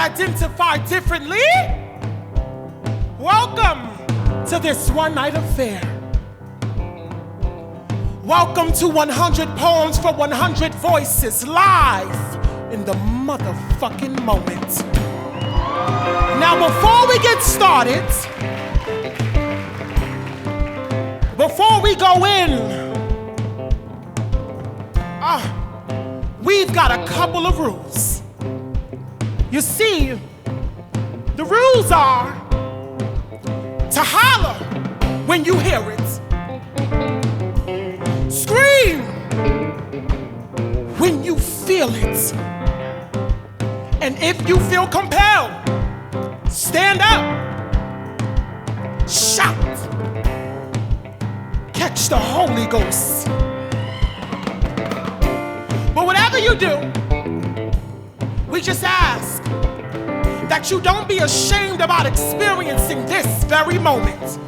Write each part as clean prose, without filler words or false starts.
identify differently? Welcome to this one-night affair. Welcome to 100 poems for 100 voices, live in the motherfucking moment. Now, before we get started, before we go in, we've got a couple of rules. You see, the rules are to holler when you hear it, scream when you feel it, and if you feel compelled, stand up, shout, catch the Holy Ghost. But whatever you do, we just ask that you don't be ashamed about experiencing this very moment.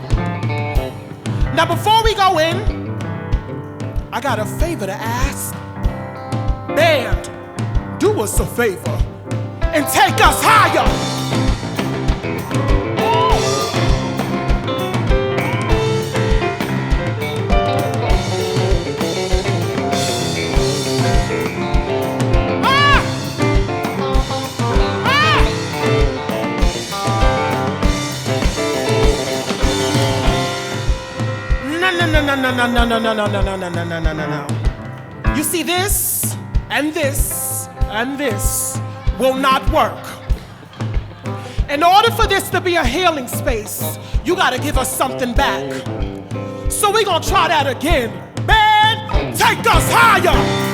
Now, before we go in, I got a favor to ask. Band, do us a favor and take us higher. No. You see, this and this and this will not work. In order for this to be a healing space, you gotta give us something back. So we're gonna try that again. Band, take us higher.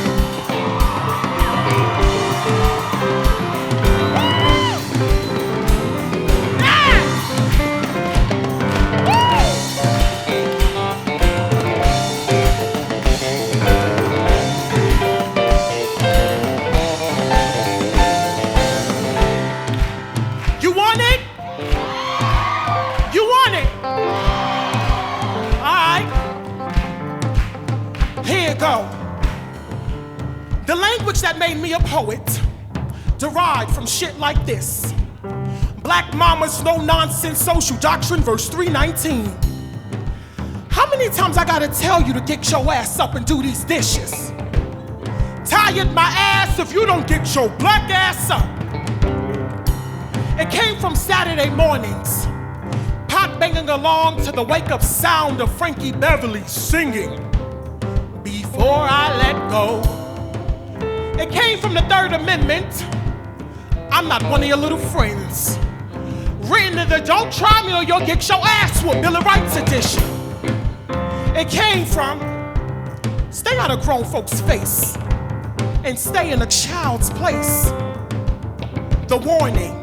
The language that made me a poet derived from shit like this. Black mamas, no nonsense, social doctrine, verse 319. How many times I gotta tell you to get your ass up and do these dishes? Tired my ass if you don't get your black ass up. It came from Saturday mornings, pot banging along to the wake-up sound of Frankie Beverly singing Before I Let Go. It came from the Third Amendment, I'm not one of your little friends. Written in the Don't Try Me or You'll Get Your Ass Whooped, Bill of Rights edition. It came from stay out of grown folks' face and stay in a child's place. The warning.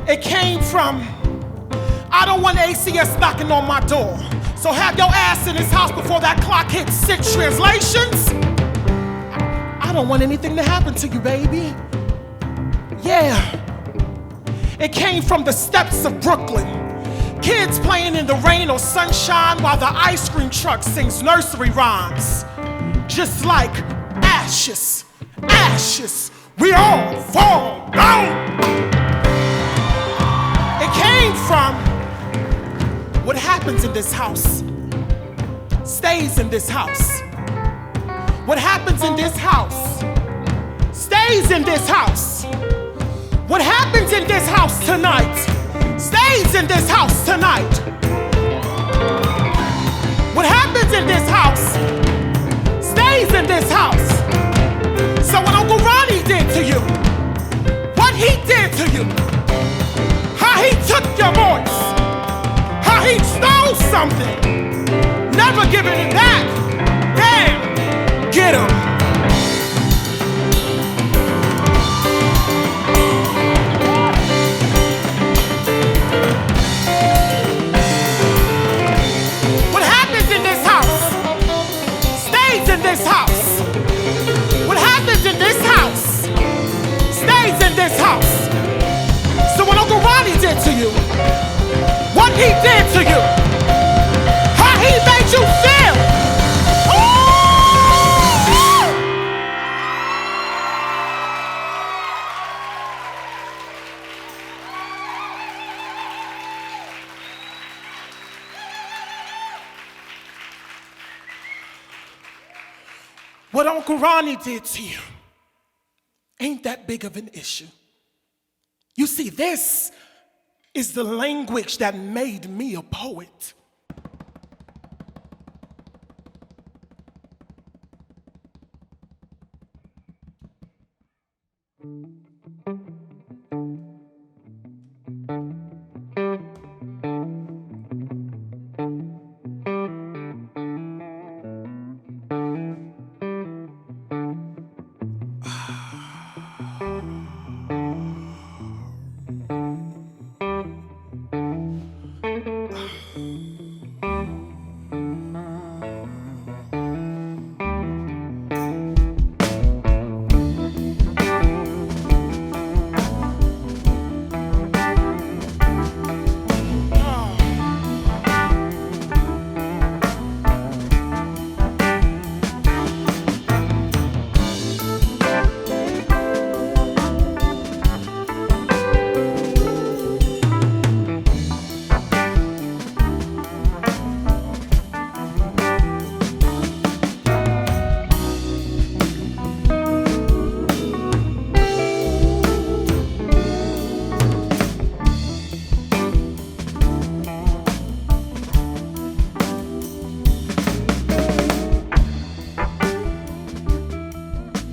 It came from I don't want ACS knocking on my door, so have your ass in this house before that clock hits 6 translations. I don't want anything to happen to you, baby. Yeah. It came from the steps of Brooklyn. Kids playing in the rain or sunshine while the ice cream truck sings nursery rhymes. Just like ashes, ashes, we all fall down. It came from what happens in this house stays in this house. What happens in this house stays in this house. What happens in this house tonight stays in this house tonight. What happens in this house stays in this house. So what Uncle Ronnie did to you, what he did to you, how he took your voice, how he stole something, never giving it back. Damn, get him. What happens in this house stays in this house. What happens in this house stays in this house. So what Uncle Ronnie did to you, what he did to you, how he made you feel. Ooh! 1 what Uncle Ronnie did to you ain't that big of an issue. You see, this is the language that made me a poet.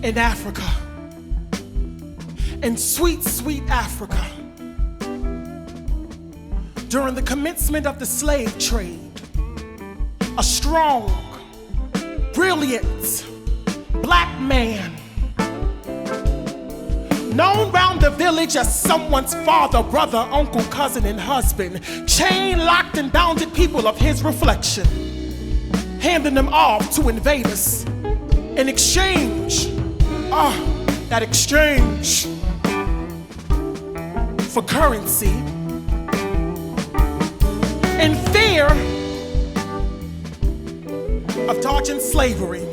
In Africa, in sweet, sweet Africa, during the commencement of the slave trade, a strong, brilliant black man, known round the village as someone's father, brother, uncle, cousin, and husband, chained, locked, and bounded people of his reflection, handing them off to invaders in exchange. That exchange for currency, in fear of dodging slavery.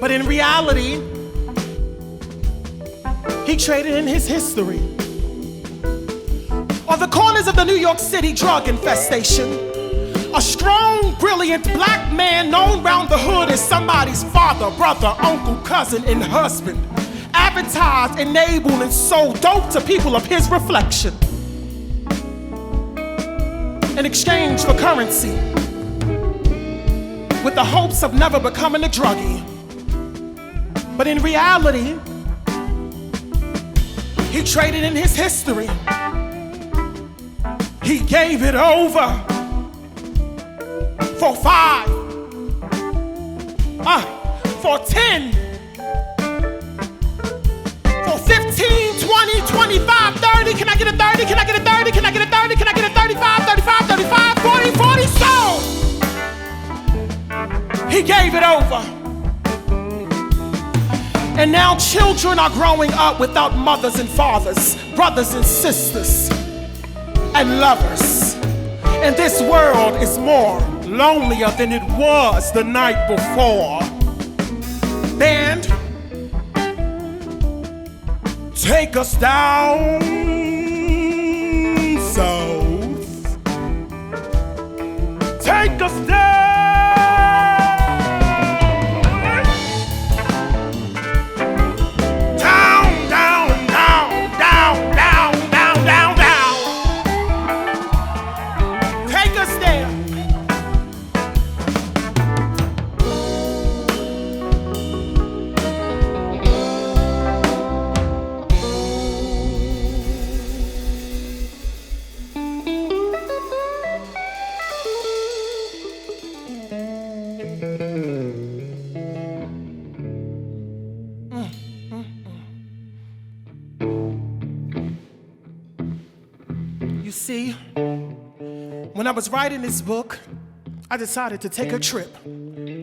But in reality, he traded in his history. On the corners of the New York City drug infestation, a strong, brilliant black man known round the hood as somebody's father, brother, uncle, cousin, and husband, advertised, enabled, and sold dope to people of his reflection in exchange for currency, with the hopes of never becoming a druggie. But in reality, he traded in his history. He gave it over for 5, for 10, for 15, 20, 25, 30. Can I get a 30? Can I get a 30? Can I get a 30? Can I get a 35, 35, 35, 40, 40? So he gave it over. And now children are growing up without mothers and fathers, brothers and sisters, and lovers. And this world is more lonelier than it was the night before. Band, take us down south. Take us down. See, when I was writing this book, I decided to take a trip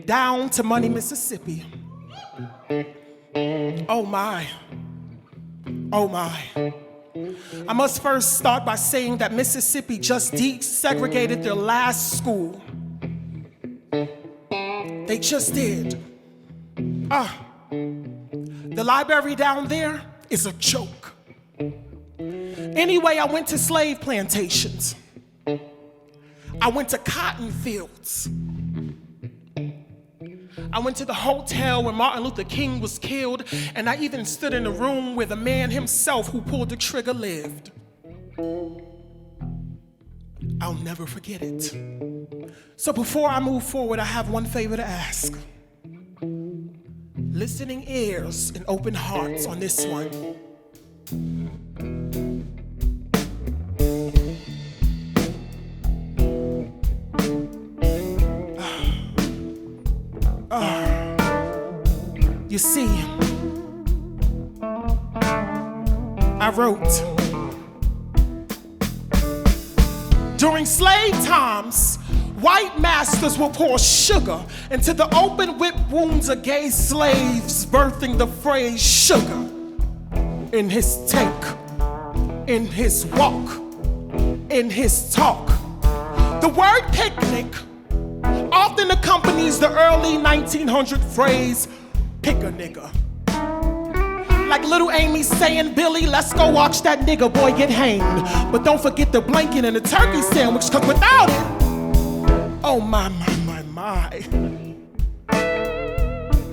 down to Money, Mississippi. Oh my, oh my. I must first start by saying that Mississippi just desegregated their last school. They just did. The library down there is a joke. Anyway, I went to slave plantations. I went to cotton fields. I went to the hotel where Martin Luther King was killed, and I even stood in the room where the man himself who pulled the trigger lived. I'll never forget it. So before I move forward, I have one favor to ask. Listening ears and open hearts on this one. You see, I wrote, during slave times, white masters will pour sugar into the open whip wounds of gay slaves, birthing the phrase sugar in his take, in his walk, in his talk. The word picnic often accompanies the early 1900 phrase, pick a nigga. Like little Amy saying, Billy, let's go watch that nigga boy get hanged. But don't forget the blanket and the turkey sandwich, cause without it, oh my.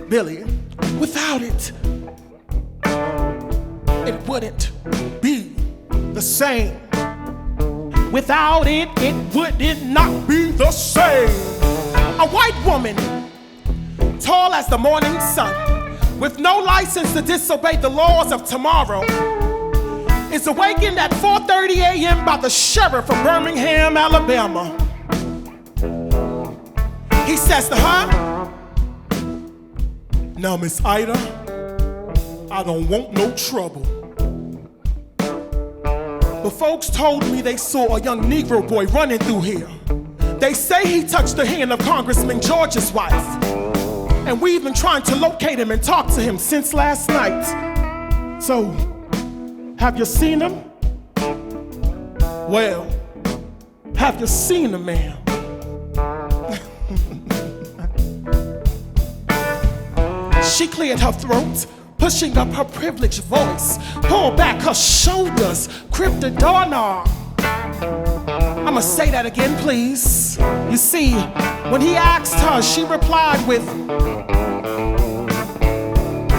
Billy, without it, it wouldn't be the same. Without it, it would not be the same. A white woman, tall as the morning sun, with no license to disobey the laws of tomorrow, is awakened at 4:30 a.m. by the sheriff of Birmingham, Alabama. He says to her, now, Miss Ida, I don't want no trouble. But folks told me they saw a young Negro boy running through here. They say he touched the hand of Congressman George's wife. And we've been trying to locate him and talk to him since last night. So, have you seen him? Well, have you seen him, ma'am? She cleared her throat, pushing up her privileged voice, pulled back her shoulders, gripped the doorknob. I'ma say that again, please. You see, when he asked her, she replied with,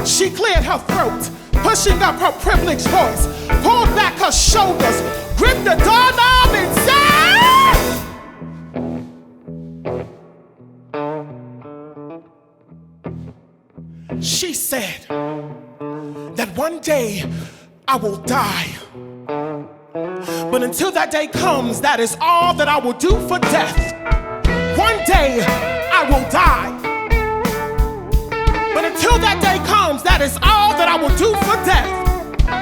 she cleared her throat, pushing up her privileged voice, pulled back her shoulders, gripped the doorknob and said, she said that one day I will die. But until that day comes, that is all that I will do for death. One day I will die. But until that day comes, that is all that I will do for death.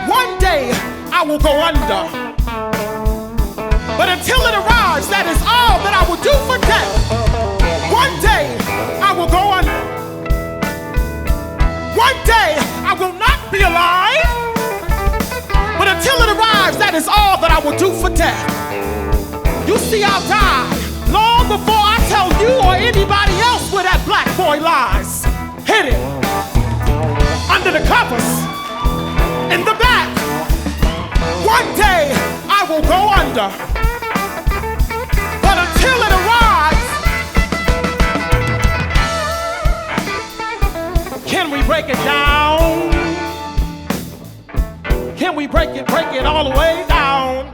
One day I will go under. But until it arrives, that is all that I will do for death. One day I will go under. One day I will not be alive. But until it arrives, that is all that I will do for death. You see, I'll die long before I tell you or anybody else where that black boy lies. Hit it. Under the covers. In the back. One day I will go under. But until it arrives, can we break it down? Can we break it all the way down?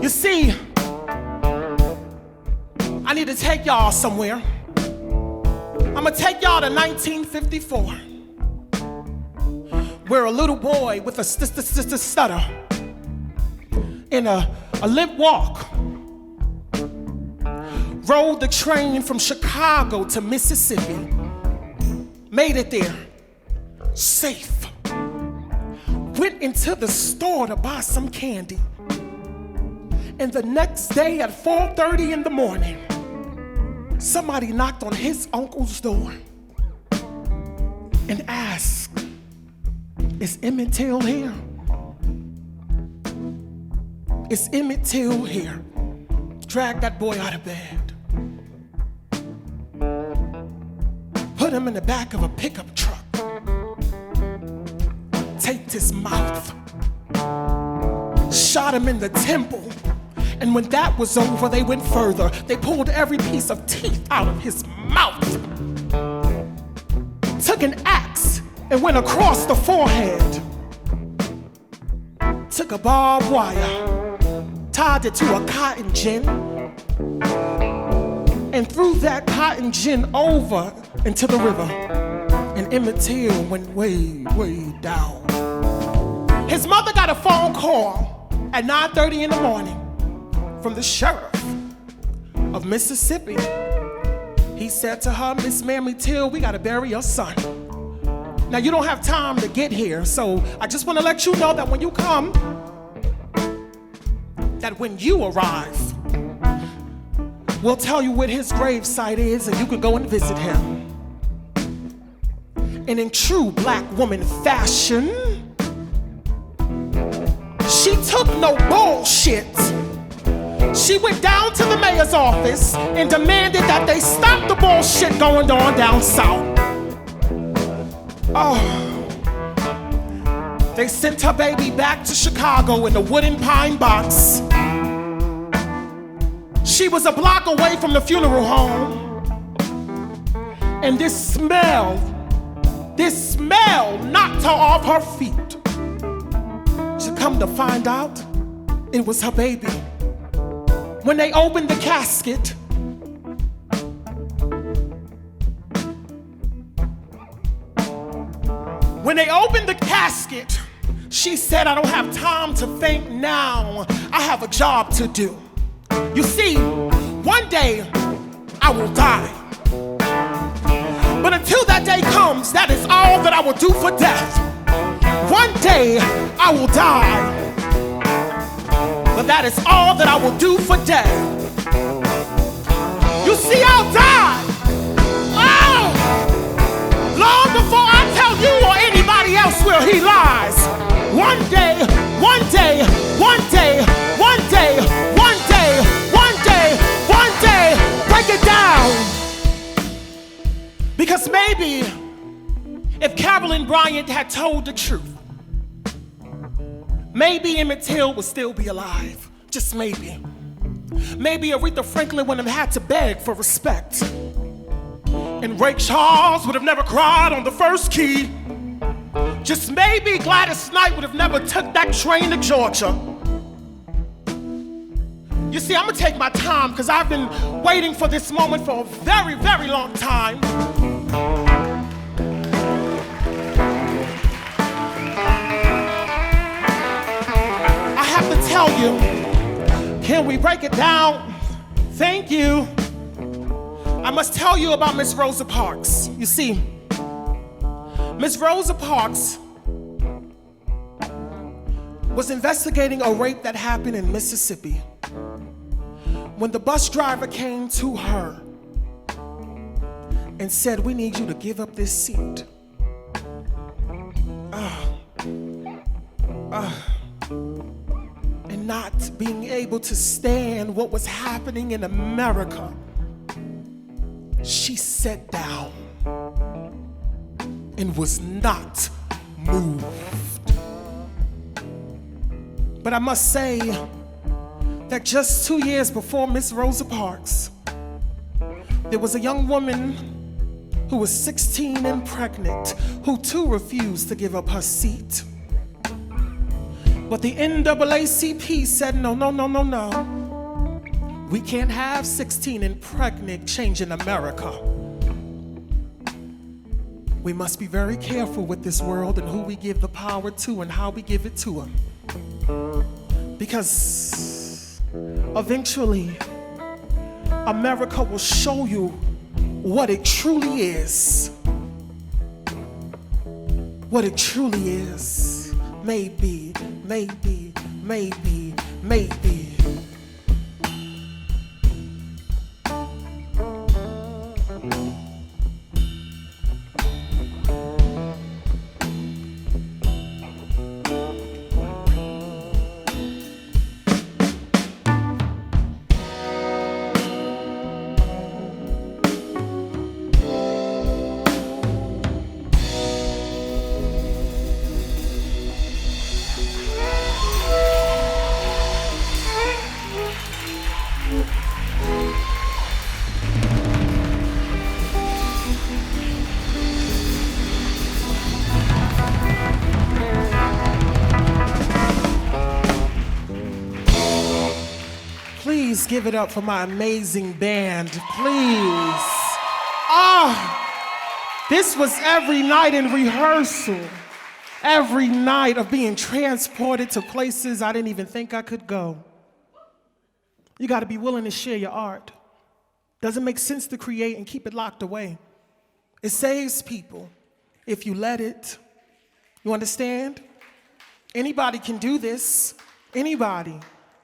You see, I need to take y'all somewhere. I'm gonna take y'all to 1954, where a little boy with a stutter and a limp walk rode the train from Chicago to Mississippi, made it there safe, went into the store to buy some candy, and the next day at 4:30 in the morning, somebody knocked on his uncle's door and asked, is Emmett Till here? Is Emmett Till here? Drag that boy out of bed. Put him in the back of a pickup truck. Taped his mouth. Shot him in the temple. And when that was over, they went further. They pulled every piece of teeth out of his mouth. took an axe and went across the forehead. Took a barbed wire, tied it to a cotton gin, and threw that cotton gin over into the river. And Emmett Till went way, way down. His mother got a phone call at 9:30 in the morning from the sheriff of Mississippi. He said to her, "Miss Mammy Till, we gotta bury your son. Now you don't have time to get here, so I just wanna let you know that when you come, that when you arrive, we'll tell you what his gravesite is and you can go and visit him." And in true black woman fashion, she took no bullshit. She went down to the mayor's office and demanded that they stop the bullshit going on down south. Oh, they sent her baby back to Chicago in a wooden pine box. She was a block away from the funeral home. And this smell knocked her off her feet. To come to find out, it was her baby. When they opened the casket, she said, "I don't have time to think now. I have a job to do. You see, one day I will die. But until that day comes, that is all that I will do for death. One day I will die, but that is all that I will do for death. You see, I'll die. Oh, long before I tell you or anybody else where he lies. One day, one day, one day, one day, one day, one day, one day, break it down. Because maybe if Carolyn Bryant had told the truth, maybe Emmett Till would still be alive. Just maybe. Maybe Aretha Franklin wouldn't have had to beg for respect. And Ray Charles would have never cried on the first key. Just maybe Gladys Knight would have never took that train to Georgia. You see, I'm gonna take my time because I've been waiting for this moment for a very, very long time. I have to tell you, can we break it down? Thank you. I must tell you about Miss Rosa Parks. You see, Miss Rosa Parks was investigating a rape that happened in Mississippi. When the bus driver came to her and said, "We need you to give up this seat." And not being able to stand what was happening in America, she sat down and was not moved. But I must say that just 2 years before Miss Rosa Parks, there was a young woman who was 16 and pregnant, who too refused to give up her seat. But the NAACP said, no. We can't have 16 and pregnant changing America. We must be very careful with this world and who we give the power to and how we give it to them. Because eventually, America will show you what it truly is. What it truly is. Maybe. give it up for my amazing band, please. This was every night in rehearsal. Every night of being transported to places I didn't even think I could go. You gotta be willing to share your art. Doesn't make sense to create and keep it locked away. It saves people if you let it. You understand? Anybody can do this. Anybody.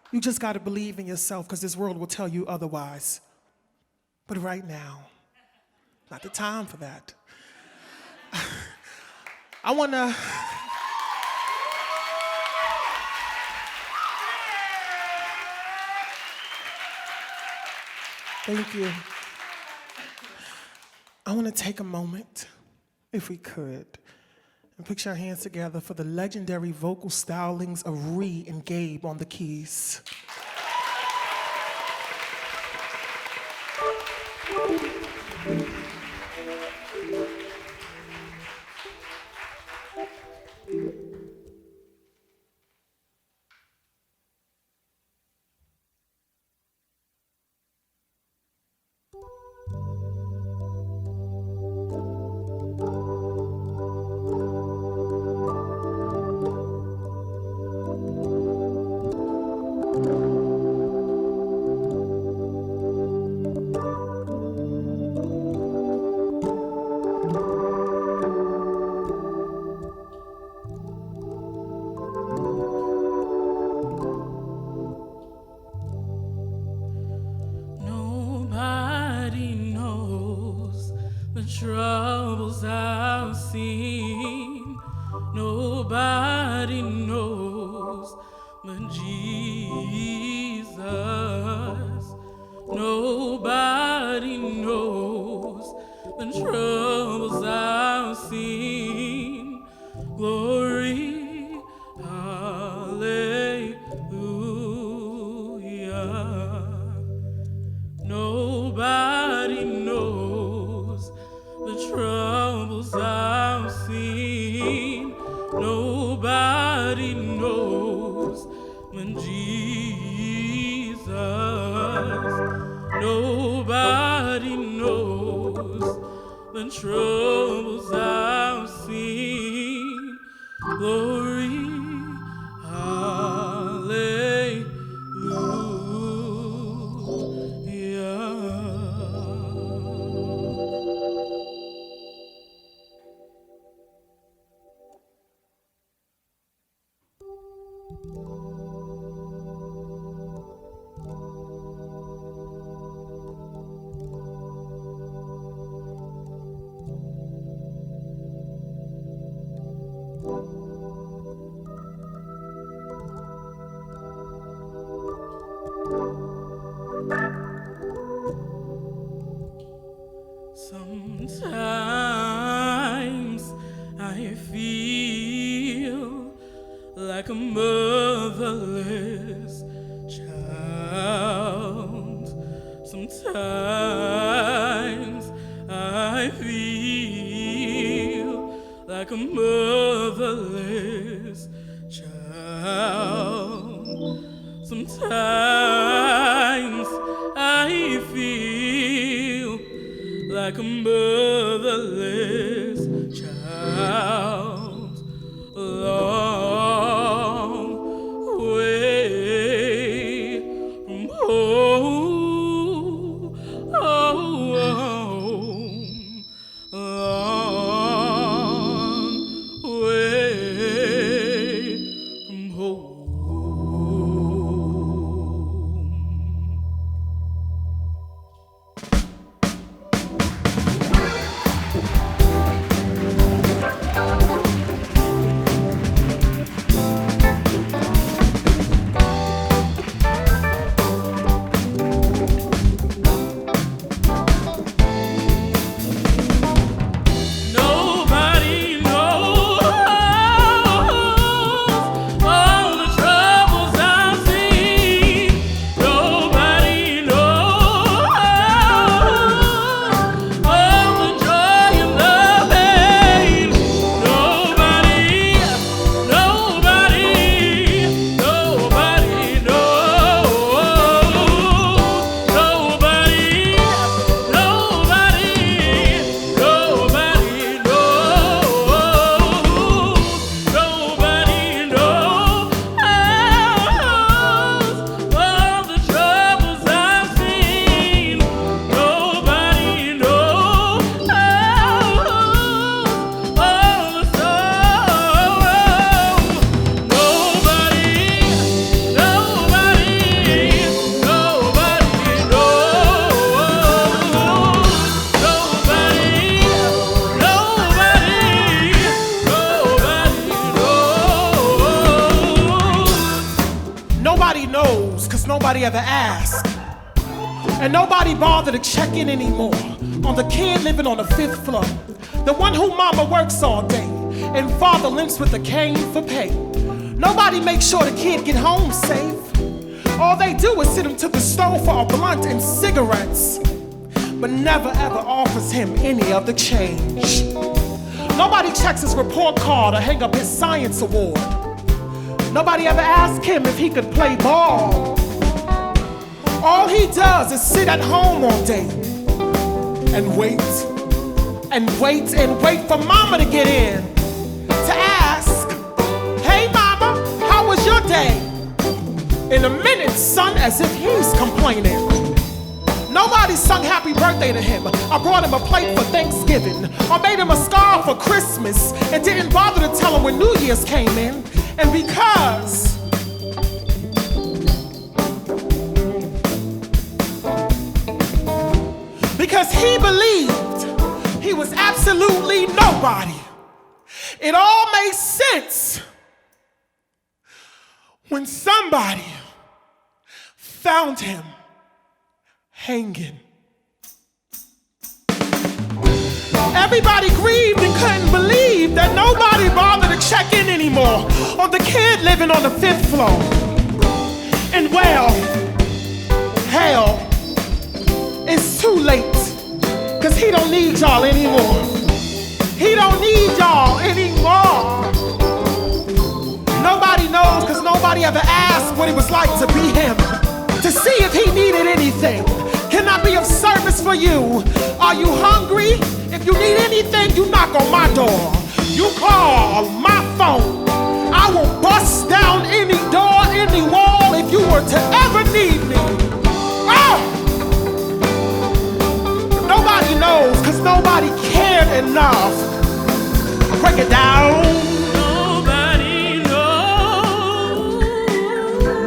You just gotta believe in yourself because this world will tell you otherwise. But right now, not the time for that. I wanna... Thank you. I want to take a moment, if we could, and put our hands together for the legendary vocal stylings of Ree and Gabe on the keys. Troubles I've seen, nobody knows but Jesus. Nobody knows the troubles I've seen. Glory, hallelujah. Nobody knows the troubles I've seen. Nobody knows when Jesus. Nobody knows the troubles I've seen. Glory, sometimes I feel like a motherless child. Sometimes I feel like a motherless child. Sometimes I feel like a motherless child, a long way from home, a long way from home. nobody ever asked. And nobody bothered to check in anymore on the kid living on the 5th floor. The one who mama works all day and father limps with a cane for pay. Nobody makes sure the kid get home safe. All they do is send him to the store for a blunt and cigarettes, but never ever offers him any of the change. Nobody checks his report card or hang up his science award. Nobody ever asked him if he could play ball. All he does is sit at home all day and wait and wait and wait for mama to get in to ask, "Hey mama, how was your day?" In a minute, son, as if he's complaining. Nobody sung happy birthday to him. I brought him a plate for Thanksgiving, or made him a scarf for Christmas, and didn't bother to tell him when New Year's came in. And because he believed he was absolutely nobody, it all made sense when somebody found him hanging. Everybody grieved and couldn't believe that nobody bothered to check in anymore on the kid living on the 5th floor. And well, hell, it's too late, 'cause he don't need y'all anymore. He don't need y'all anymore. Nobody knows, 'cause nobody ever asked what it was like to be him, to see if he needed anything. Can I be of service for you? Are you hungry? If you need anything, you knock on my door. You call my phone. I will bust down any door, any wall, if you were to ever need me. Oh! Nobody knows, 'cause nobody cared enough. Break it down.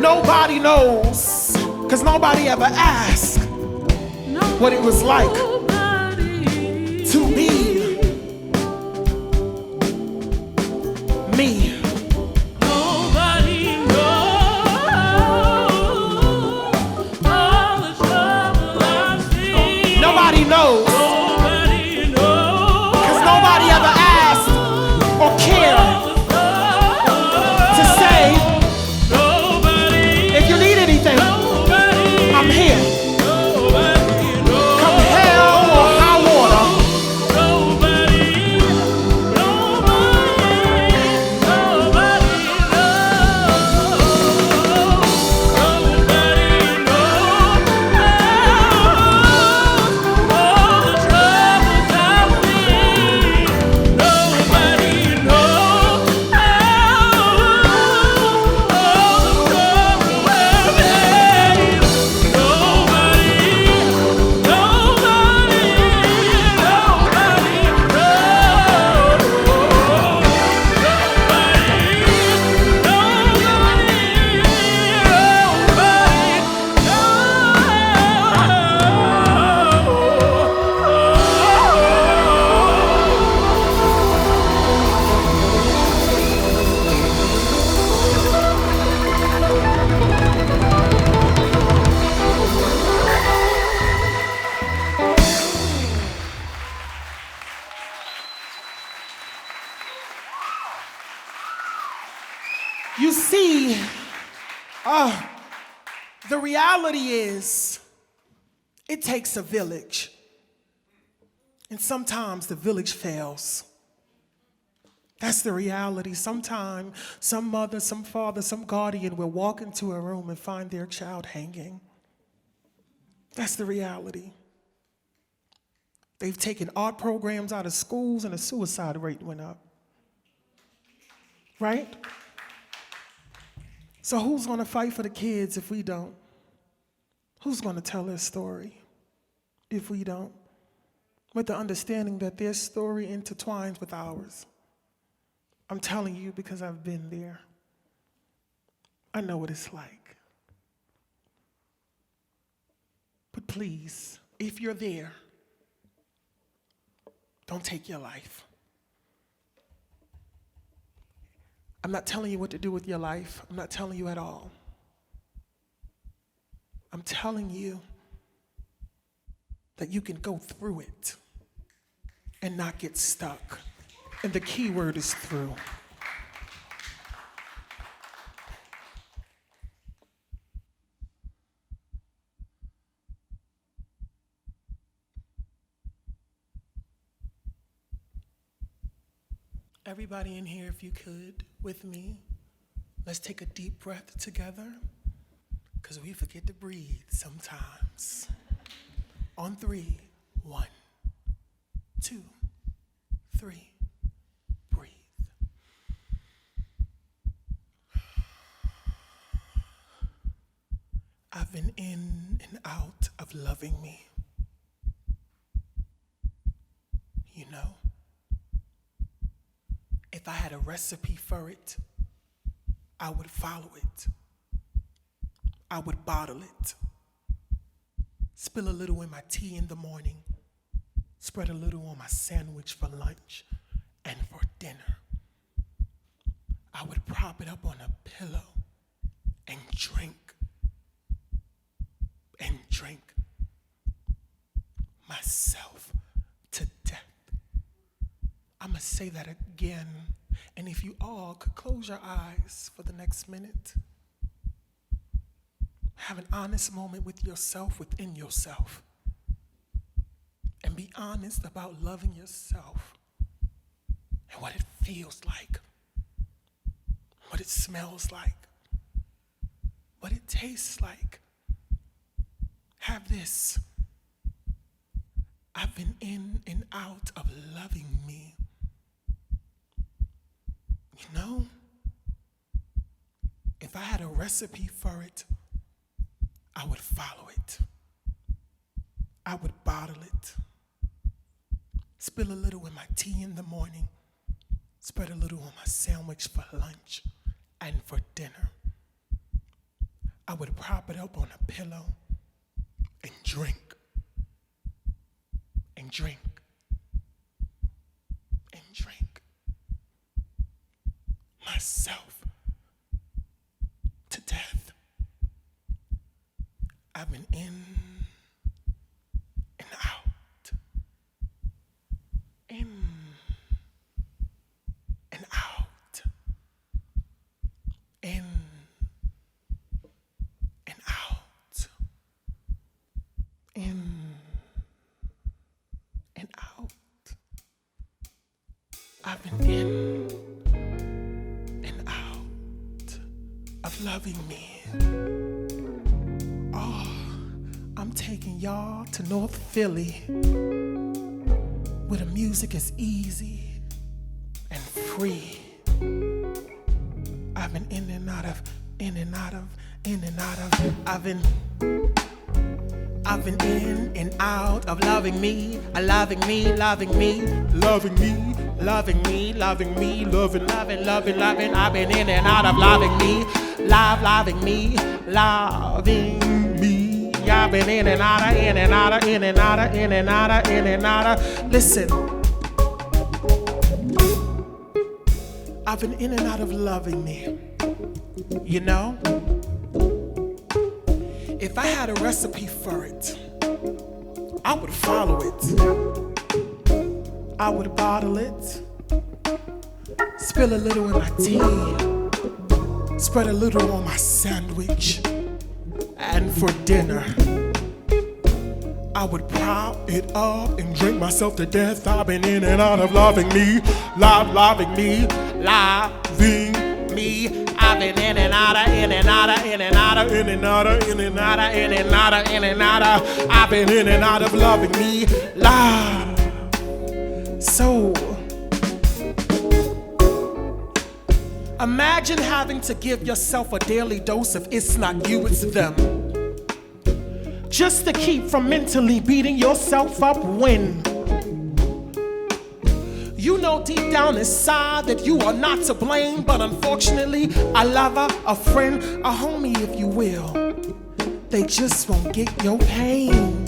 Nobody knows, 'cause nobody ever asked what it was like to be me. Nobody knows all the trouble I've seen. Nobody knows, Nobody knows, 'cause nobody ever asked or cared to say, if you need anything, I'm here. Come hell or high water. You see, the reality is, it takes a village. And sometimes the village fails. That's the reality. Sometimes some mother, some father, some guardian will walk into a room and find their child hanging. That's the reality. They've taken art programs out of schools and the suicide rate went up. Right? So who's going to fight for the kids if we don't? Who's going to tell their story if we don't? With the understanding that their story intertwines with ours. I'm telling you because I've been there. I know what it's like. But please, if you're there, don't take your life. I'm not telling you what to do with your life. I'm not telling you at all. I'm telling you that you can go through it and not get stuck. And the key word is through. Everybody in here, if you could, with me, let's take a deep breath together, because we forget to breathe sometimes. On 3, 1, 2, 3, breathe. I've been in and out of loving me. You know? If I had a recipe for it, I would follow it. I would bottle it. Spill a little in my tea in the morning. Spread a little on my sandwich for lunch and for dinner. I would prop it up on a pillow and drink myself to death. I'm gonna say that again, and if you all could close your eyes for the next minute, have an honest moment with yourself, within yourself, and be honest about loving yourself and what it feels like, what it smells like, what it tastes like. Have this. I've been in and out of loving me. You know, if I had a recipe for it, I would follow it. I would bottle it. Spill a little in my tea in the morning. Spread a little on my sandwich for lunch and for dinner. I would prop it up on a pillow and drink. And drink. And drink. Myself to death. I've been in and out. In and out. In and out. In and out. I've been in and out of loving me. Oh, I'm taking y'all to North Philly, where the music is easy and free. I've been in and out of, in and out of, in and out of. I've been in and out of loving me, loving me, loving me, loving me, loving me, loving me, loving, loving, loving, loving. I've been in and out of loving me, loving me, loving me. I've been in and out of, in and out of, in and out of, in and out of, in and out of. Listen, I've been in and out of loving me. You know? If I had a recipe for it, I would follow it. I would bottle it. Spill a little in my tea. Spread a little on my sandwich. And for dinner, I would prop it up and drink myself to death. I've been in and out of loving me, loving me, loving me. I've been in and out of, in and out of, in and out of, in and out of, in and out of, in and out of, in and out of. I've been in and out of loving me, love. So, imagine having to give yourself a daily dose of it's not you, it's them. Just to keep from mentally beating yourself up when you know deep down inside that you are not to blame, but unfortunately, a lover, a friend, a homie, if you will, they just won't get your pain.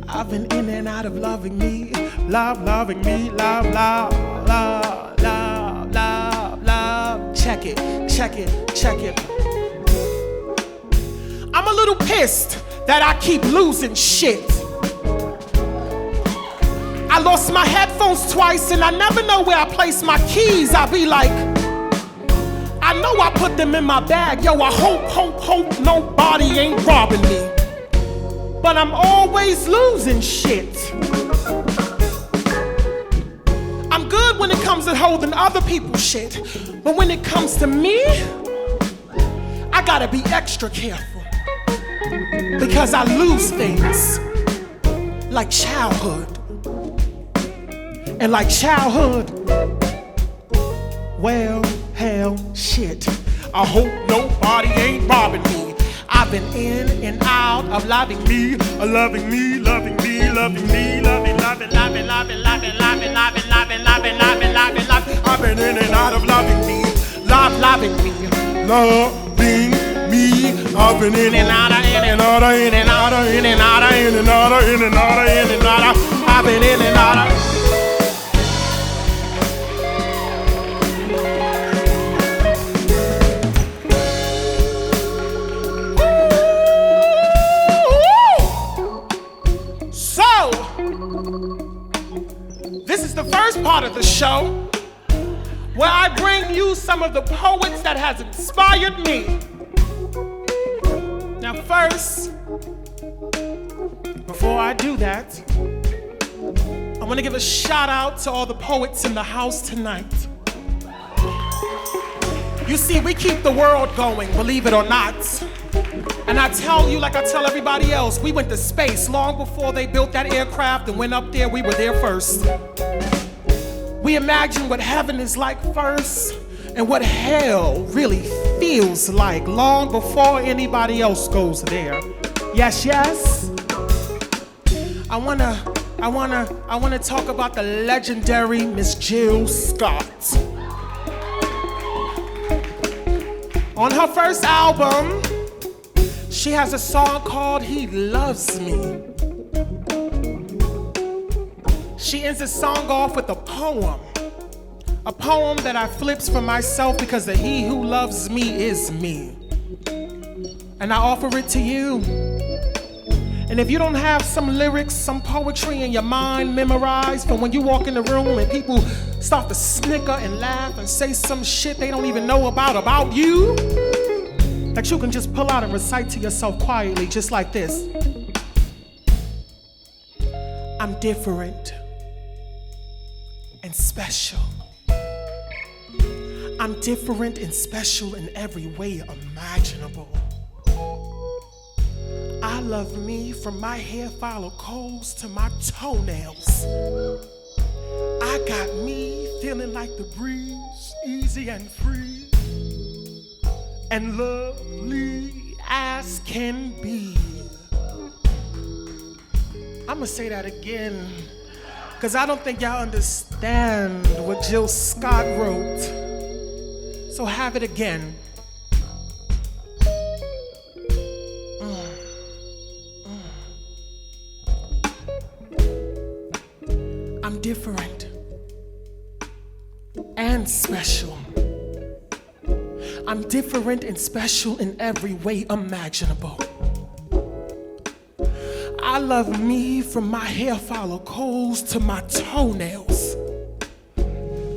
I've been in and out of loving me, loving me, love. Check it. I'ma a little pissed that I keep losing shit. I lost my headphones twice and I never know where I place my keys. I be like, I know I put them in my bag. Yo, I hope nobody ain't robbing me. But I'm always losing shit. I'm good when it comes to holding other people's shit. But when it comes to me, I gotta be extra careful. Because I lose things like childhood. And like childhood, well, hell, shit. I hope nobody ain't robbing me. I've been in and out of loving me, loving me, loving me, loving me, loving, loving, loving, loving, loving, loving, loving, loving, loving, loving, loving, loving. I've been in and out of loving me, loving me, loving me. I've been in and out of, in and out of, in and out of, in and out of, in and out of, in and out of, in and out of. I've been in and out of. This is the first part of the show where I bring you some of the poets that has inspired me. Now first, before I do that, I want to give a shout out to all the poets in the house tonight. You see, we keep the world going, believe it or not. And I tell you, like I tell everybody else, we went to space long before they built that aircraft and went up there. We were there first. We imagine what heaven is like first and what hell really feels like long before anybody else goes there. Yes, yes. I wanna talk about the legendary Miss Jill Scott. On her first album, she has a song called He Loves Me. She ends the song off with a poem that I flips for myself because the he who loves me is me. And I offer it to you. And if you don't have some lyrics, some poetry in your mind memorized from when you walk in the room and people start to snicker and laugh and say some shit they don't even know about you, that you can just pull out and recite to yourself quietly, just like this. I'm different and special. I'm different and special in every way imaginable. I love me from my hair follicles to my toenails. I got me feeling like the breeze, easy and free, and lovely as can be. I'ma say that again, because I don't think y'all understand what Jill Scott wrote. So have it again. I'm different and special. I'm different and special in every way imaginable. I love me from my hair follicles to my toenails.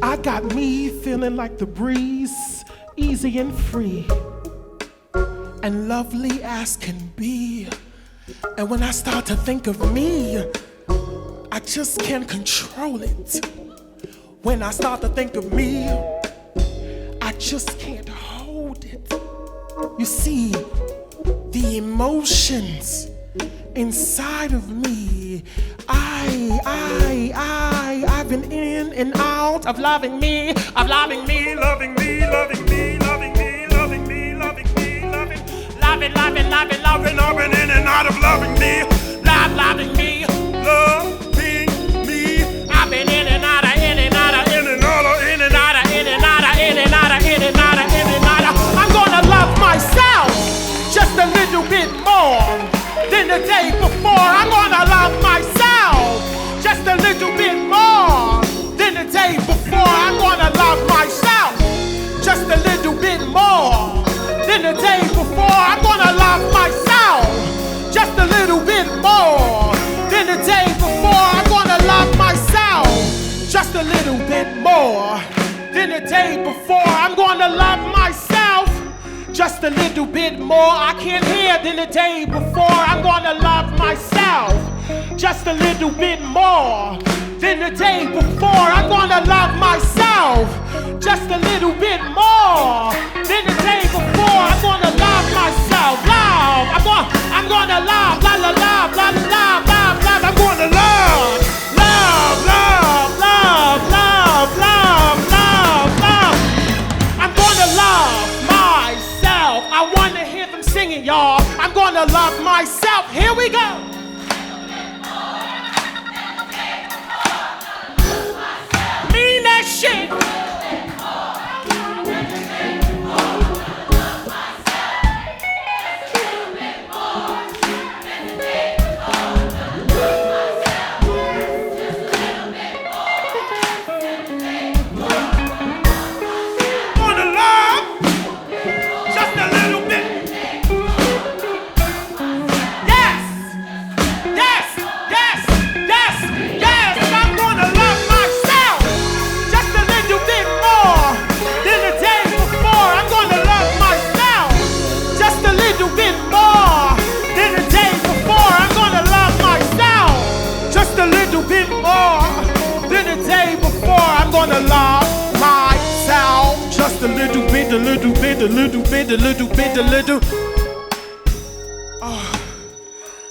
I got me feeling like the breeze, easy and free, and lovely as can be. And when I start to think of me, I just can't control it. When I start to think of me, I just can't hold it. You see, the emotions inside of me, I've been in and out of loving me, loving me, loving me, loving me, loving me, loving me, loving me, loving, loving, loving, loving, loving, in and out of loving me, loving me, loving me. I've been in and out of, in and out of, in and out of, in and out of, in and out of, in and out of, in and out of, in and out of. I'm gonna love myself just a little bit more than the day before. I'm gonna love myself just a little bit more than the day before. I'm gonna love myself just a little bit more than the day before. I'm gonna love myself the day before. I'm gonna love myself just a little bit more. I can't hear than the day before. I'm gonna love myself just a little bit more than the day before. I'm gonna love myself just a little bit more than the day before. I'm gonna love myself. Love. I'm gonna love. La la love. La la love. Love. Love. I'm gonna love. Love. Love. Love. Love. Love. Love. Love. I'm gonna love myself. I wanna hear them singing, y'all. I'm gonna love myself. Here we go. Mean that shit.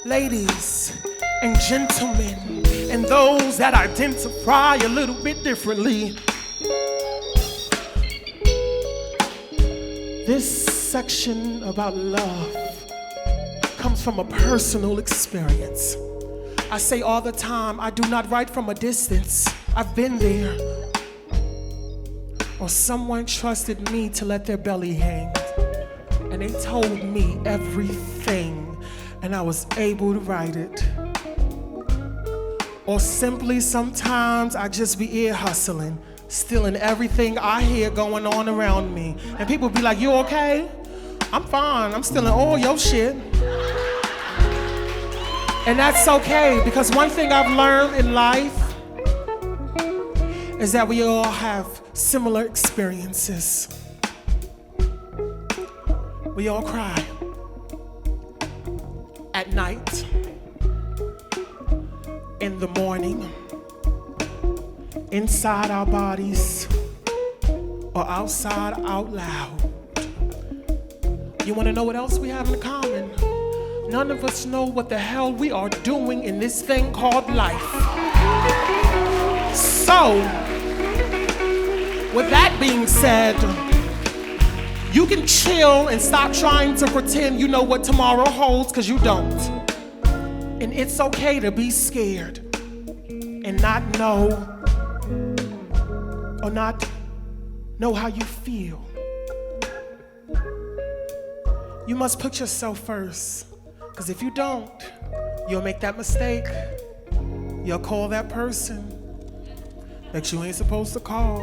Ladies and gentlemen, and those that identify a little bit differently, this section about love comes from a personal experience. I say all the time, I do not write from a distance. I've been there. Or someone trusted me to let their belly hang, and they told me everything, and I was able to write it. Or simply sometimes I just be ear hustling, stealing everything I hear going on around me. And people be like, you okay? I'm fine, I'm stealing all your shit. And that's okay, because one thing I've learned in life is that we all have similar experiences. We all cry at night, in the morning, inside our bodies, or outside out loud. You wanna know what else we have in common? None of us know what the hell we are doing in this thing called life. So, with that being said, you can chill and stop trying to pretend you know what tomorrow holds, because you don't. And it's okay to be scared and not know, or not know how you feel. You must put yourself first, because if you don't, you'll make that mistake. You'll call that person that you ain't supposed to call.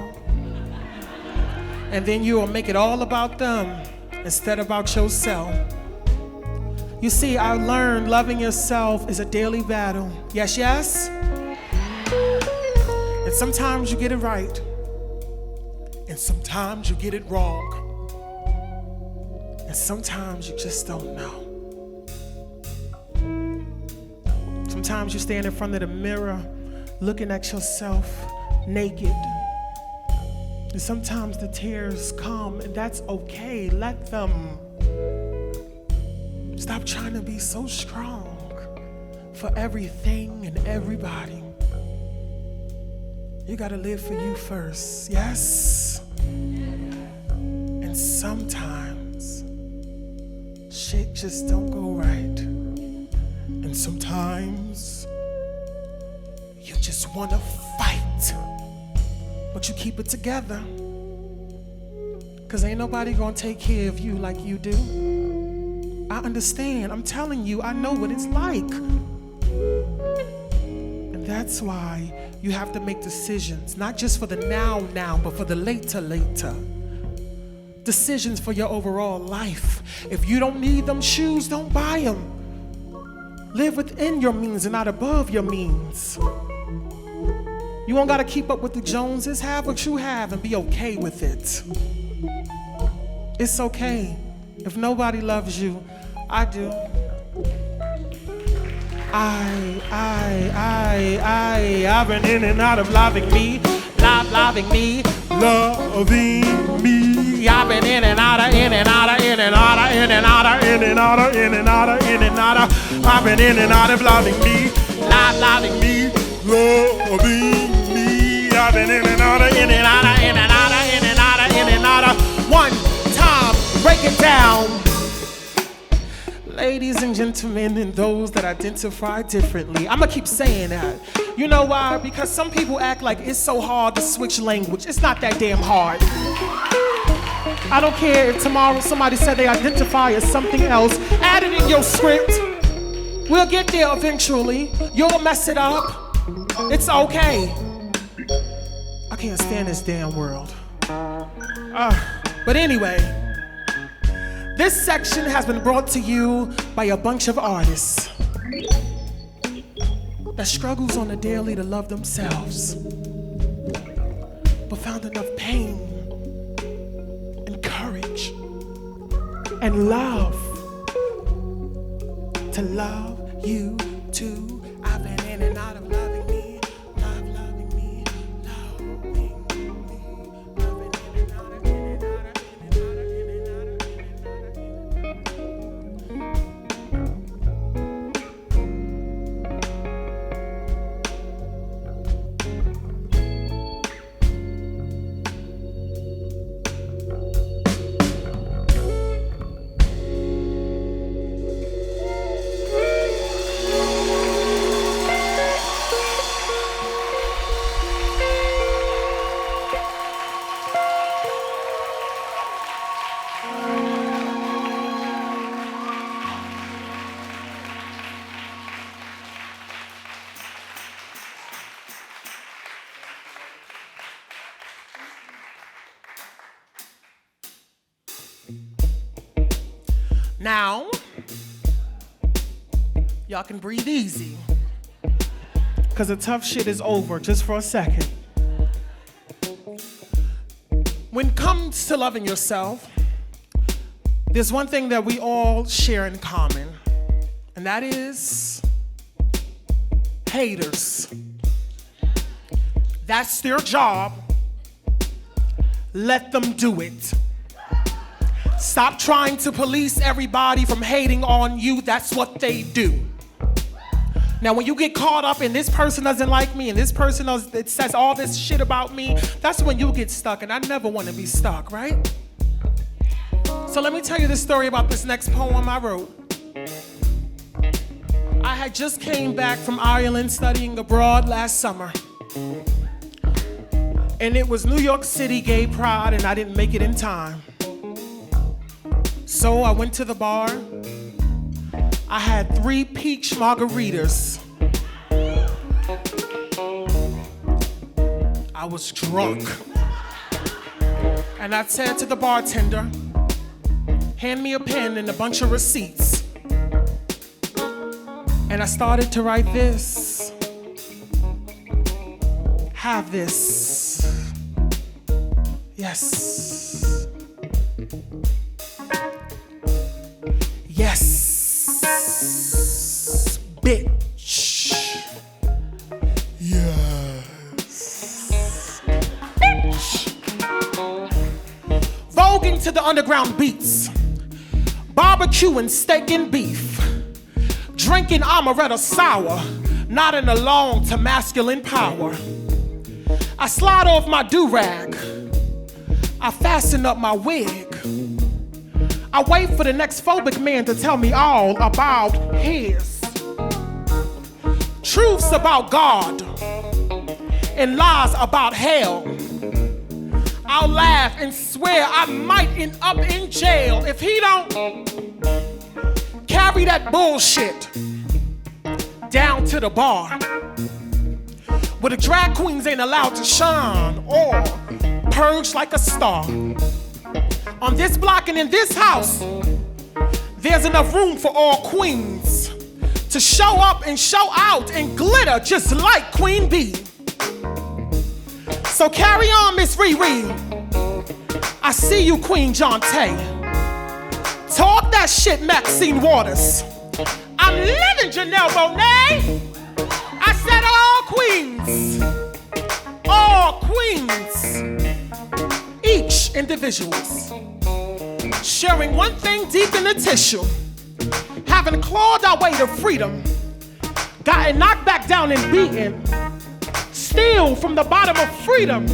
And then you will make it all about them instead of about yourself. You see, I learned loving yourself is a daily battle. Yes, yes? And sometimes you get it right, and sometimes you get it wrong, and sometimes you just don't know. Sometimes you stand in front of the mirror looking at yourself naked. And sometimes the tears come, and that's okay. Let them. Stop trying to be so strong for everything and everybody. You gotta live for you first, yes? And sometimes shit just don't go right. And sometimes you just wanna fight, but you keep it together, cause ain't nobody gonna take care of you like you do. I understand, I'm telling you, I know what it's like. And that's why you have to make decisions, not just for the now, but for the later. Decisions for your overall life. If you don't need them shoes, don't buy them. Live within your means and not above your means. You don't gotta keep up with the Joneses. Have what you have and be okay with it. It's okay. If nobody loves you, I do. I've been in and out of loving me, loving me, loving me. I've been in and out of, in and out of, in and out of, in and out of, in and out of, in and out of, in and out of. I've been in and out of loving me, loving me, loving me. I've been in and out of, in and out of, in and out of, in and out of, in and out of. One time, break it down. Ladies and gentlemen, and those that identify differently. I'm gonna keep saying that. You know why? Because some people act like it's so hard to switch language. It's not that damn hard. I don't care if tomorrow somebody said they identify as something else. Add it in your script. We'll get there eventually. You'll mess it up. It's okay. I can't stand this damn world. But anyway, this section has been brought to you by a bunch of artists that struggles on a daily to love themselves, but found enough pain and courage and love to love you too. I've been in and out of loving me, loving me, loving me, loving in and out of, in and out of, in and out of, in and out of, in and out of, in Now, y'all can breathe easy, because the tough shit is over just for a second. When it comes to loving yourself, there's one thing that we all share in common, and that is haters. That's their job. Let them do it. Stop trying to police everybody from hating on you. That's what they do. Now, when you get caught up in this person doesn't like me and this person it says all this shit about me, that's when you get stuck, and I never want to be stuck, right? So let me tell you the story about this next poem I wrote. I had just came back from Ireland studying abroad last summer. And it was New York City Gay Pride, and I didn't make it in time. So I went to the bar. I had 3 peach margaritas. I was drunk. And I said to the bartender, hand me a pen and a bunch of receipts. And I started to write this. Have this. Yes. Yes, bitch. Yes, bitch. Voguing to the underground beats, barbecuing steak and beef, drinking amaretto sour, nodding along to masculine power. I slide off my do-rag, I fasten up my wig. I wait for the next phobic man to tell me all about his truths about God and lies about hell. I'll laugh and swear I might end up in jail if he don't carry that bullshit down to the bar, where the drag queens ain't allowed to shine or purge like a star. On this block and in this house, there's enough room for all queens to show up and show out and glitter just like Queen Bee. So carry on, Miss Riri. I see you, Queen Jonte. Talk that shit, Maxine Waters. I'm living Janelle Monáe. I said all queens, each individuals, sharing one thing deep in the tissue, having clawed our way to freedom, gotten knocked back down and beaten, still from the bottom of freedom,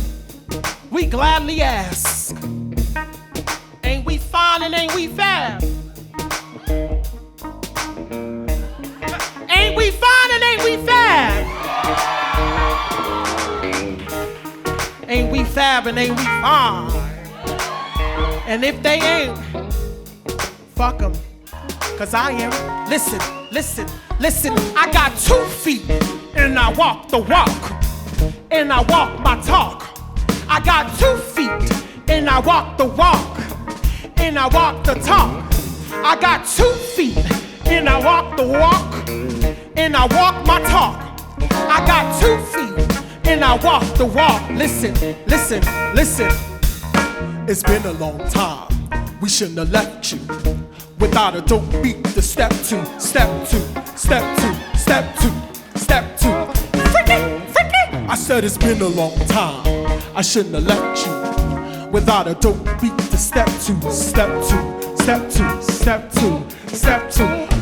we gladly ask, ain't we fine and ain't we fab? Ain't we fine and ain't we fab? Ain't we fab and ain't we fine? And if they ain't, fuck them, cause I am. Listen, I got 2 feet and I walk the walk and I walk my talk. I got 2 feet and I walk the walk and I walk the talk. I got 2 feet and I walk the walk and I walk my talk. I got 2 feet and I walk the walk. Listen. It's been a long time. We shouldn't have left you without a dope beat to step to. Freaky. I said it's been a long time. I shouldn't have left you without a dope beat to step to.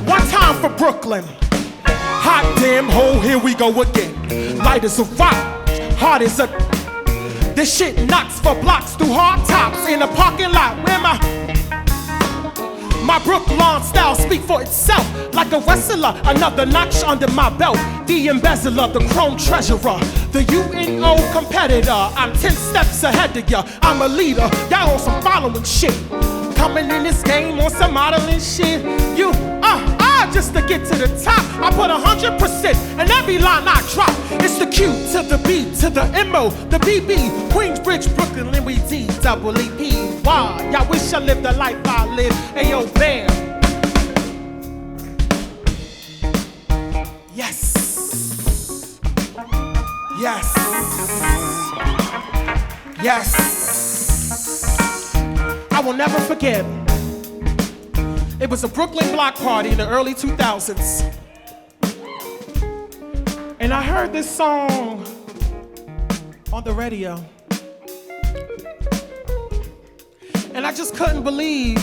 One time for Brooklyn. Hot damn hole, here we go again. Light as a rock, hard as a. This shit knocks for blocks through hard tops in a parking lot. Where my Brooklyn style speak for itself. Like a wrestler, another notch under my belt. The embezzler, the chrome treasurer, the UNO competitor. I'm 10 steps ahead of ya. I'm a leader, y'all on some following shit. Coming in this game on some modeling shit. You, just to get to the top. I put 100% in every line I drop. It's the Q to the B to the MO, the BB, Queensbridge, Brooklyn, and we D-double-E-P. Wow, y'all wish I lived the life I live. Ayo, bam. Yes. I will never forget. It was a Brooklyn block party in the early 2000s. And I heard this song on the radio. And I just couldn't believe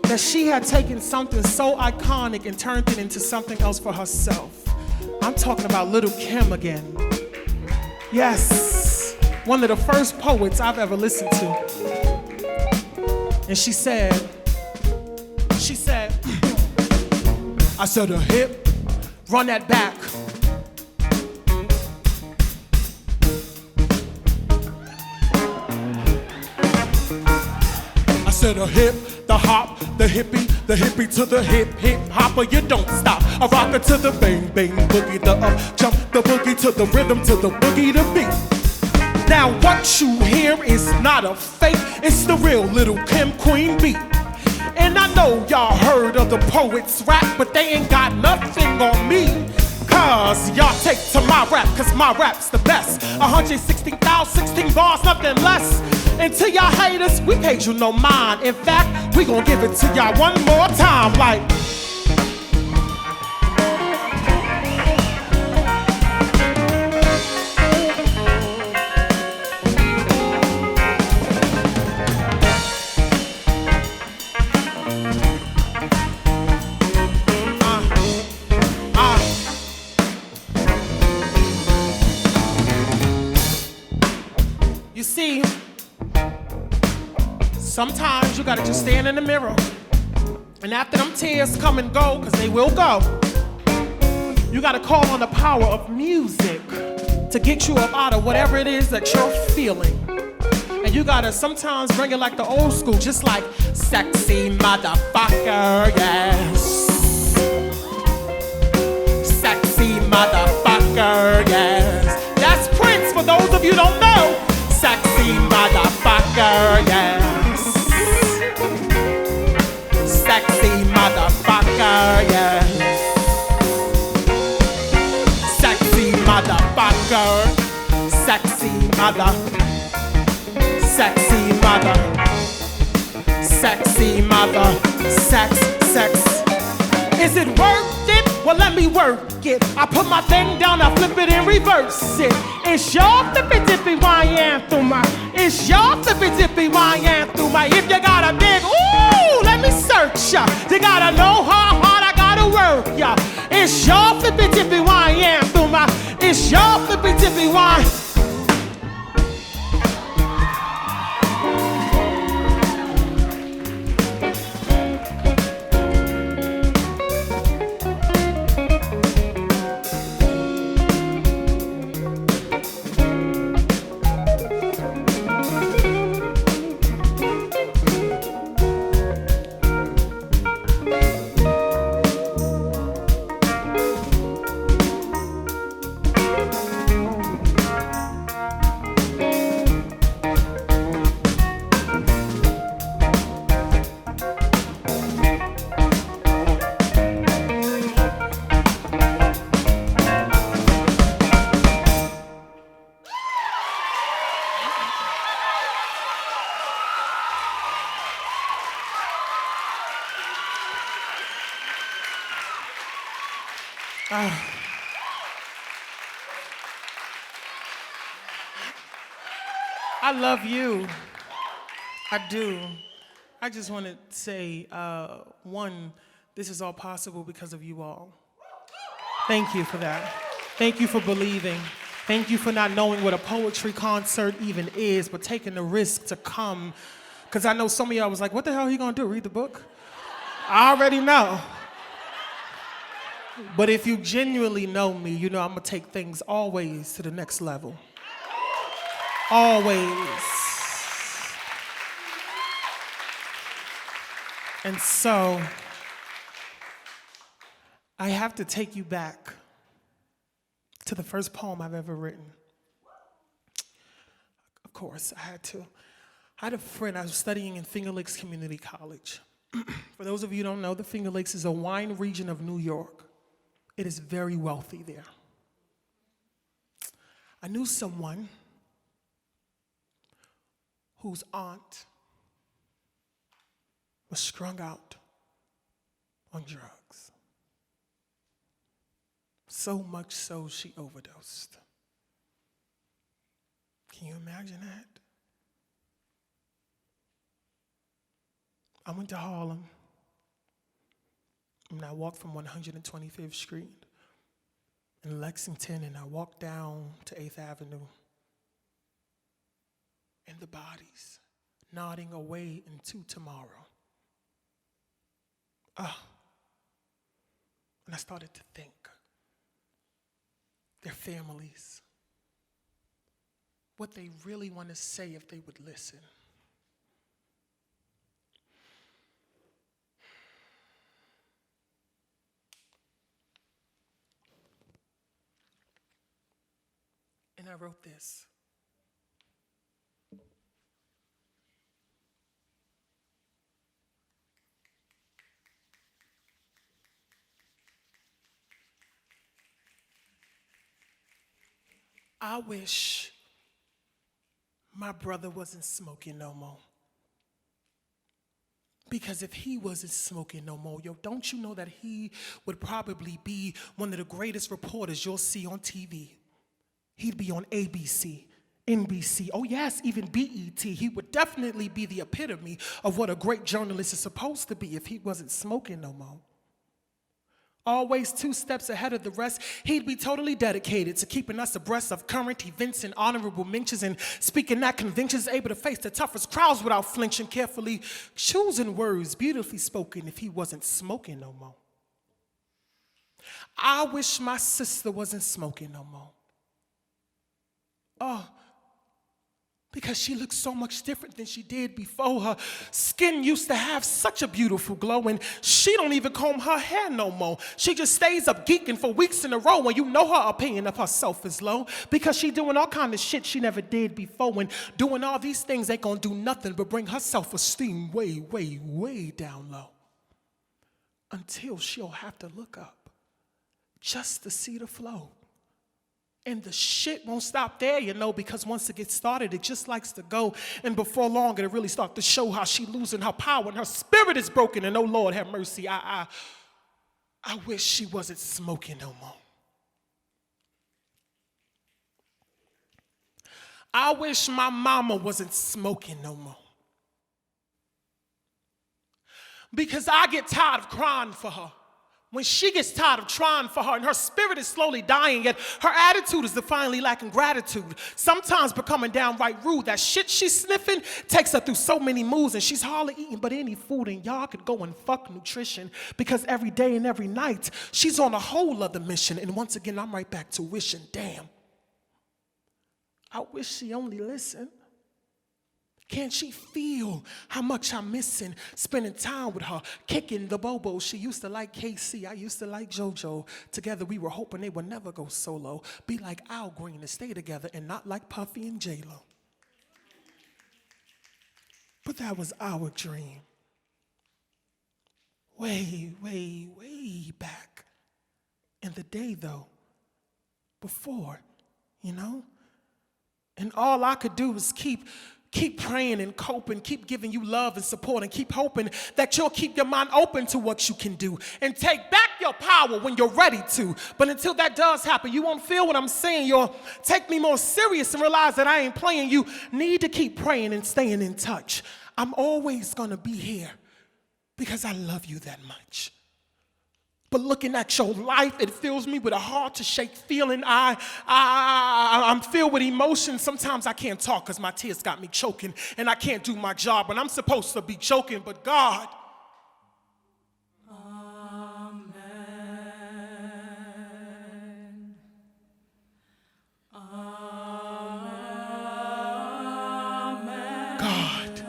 that she had taken something so iconic and turned it into something else for herself. I'm talking about Lil Kim again. Yes, one of the first poets I've ever listened to. And she said, I said a hip, run that back. I said a hip, the hop, the hippie to the hip hopper, you don't stop. A rocker to the bang bang boogie, the up jump, the boogie to the rhythm, to the boogie to beat. Now what you hear is not a fake, it's the real Lil Kim Queen beat. And I know y'all heard of the poets rap, but they ain't got nothing on me. Cause y'all take to my rap, cause my rap's the best. 116,000, 16 bars, nothing less. And to y'all haters, we paid you no mind. In fact, we gon' give it to y'all one more time, like. You see, sometimes you gotta just stand in the mirror, and after them tears come and go, cause they will go, you gotta call on the power of music to get you up out of whatever it is that you're feeling. And you gotta sometimes bring it like the old school, just like sexy motherfucker, yes. Sexy motherfucker, yes. That's Prince for those of you who don't know. Sexy motherfucker, yes. Sexy motherfucker, yes. Sexy motherfucker. Sexy mother, sexy mother, sexy mother, sex. Is it worth it? Well, let me work it. I put my thing down, I flip it and reverse it. It's your flippy dippy wine anthem. It's your flippy dippy wine anthem. If you got a big, ooh, let me search ya. You gotta know how hard I gotta work ya. It's your flippy dippy wine anthem. It's your flippy dippy wine. I love you. I do. I just want to say, one, this is all possible because of you all. Thank you for that. Thank you for believing. Thank you for not knowing what a poetry concert even is, but taking the risk to come. Because I know some of y'all was like, what the hell are you going to do, read the book? I already know. But if you genuinely know me, you know I'm going to take things always to the next level. Always. And so, I have to take you back to the first poem I've ever written. Of course, I had to. I had a friend, I was studying in Finger Lakes Community College. For those of you who don't know, the Finger Lakes is a wine region of New York. It is very wealthy there. I knew someone whose aunt was strung out on drugs. So much so she overdosed. Can you imagine that? I went to Harlem, and I walked from 125th Street in Lexington, and I walked down to 8th Avenue. And the bodies nodding away into tomorrow. And I started to think, their families, what they really want to say if they would listen. And I wrote this. I wish my brother wasn't smoking no more. Because if he wasn't smoking no more, yo, don't you know that he would probably be one of the greatest reporters you'll see on TV? He'd be on ABC, NBC, oh yes, even BET. He would definitely be the epitome of what a great journalist is supposed to be if he wasn't smoking no more. Always 2 steps ahead of the rest, he'd be totally dedicated to keeping us abreast of current events and honorable mentions and speaking at conventions, able to face the toughest crowds without flinching, carefully choosing words beautifully spoken if he wasn't smoking no more. I wish my sister wasn't smoking no more. Because she looks so much different than she did before. Her skin used to have such a beautiful glow, and she don't even comb her hair no more. She just stays up geeking for weeks in a row, and you know her opinion of herself is low, because she doing all kind of shit she never did before, and doing all these things ain't gonna do nothing but bring her self-esteem way, way, way down low. Until she'll have to look up just to see the flow. And the shit won't stop there, you know, because once it gets started, it just likes to go. And before long, it'll really start to show how she losing her power and her spirit is broken. And oh, Lord, have mercy. I wish she wasn't smoking no more. I wish my mama wasn't smoking no more. Because I get tired of crying for her. When she gets tired of trying for her and her spirit is slowly dying, yet her attitude is defiantly lacking gratitude, sometimes becoming downright rude. That shit she's sniffing takes her through so many moods, and she's hardly eating but any food, and y'all could go and fuck nutrition, because every day and every night she's on a whole other mission. And once again, I'm right back to wishing, damn, I wish she only listened. Can't she feel how much I'm missing spending time with her, kicking the bobo? She used to like KC, I used to like JoJo. Together we were hoping they would never go solo, be like Al Green and stay together, and not like Puffy and J-Lo. But that was our dream. Way, way, way back in the day, though, before, you know? And all I could do was keep praying and coping, keep giving you love and support, and keep hoping that you'll keep your mind open to what you can do and take back your power when you're ready to. But until that does happen, you won't feel what I'm saying. You'll take me more serious and realize that I ain't playing. You need to keep praying and staying in touch. I'm always gonna be here because I love you that much. But looking at your life, it fills me with a hard-to-shake feeling. I'm filled with emotion. Sometimes I can't talk because my tears got me choking, and I can't do my job when I'm supposed to be joking. But God, Amen. Amen. God,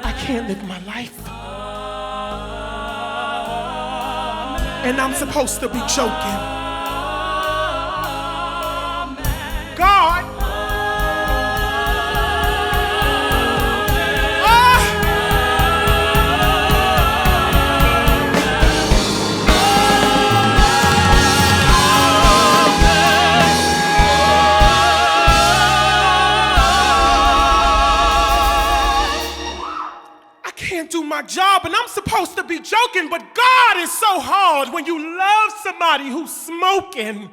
I can't live my life. And I'm supposed to be joking. God. Do my job, and I'm supposed to be joking, but God is so hard when you love somebody who's smoking.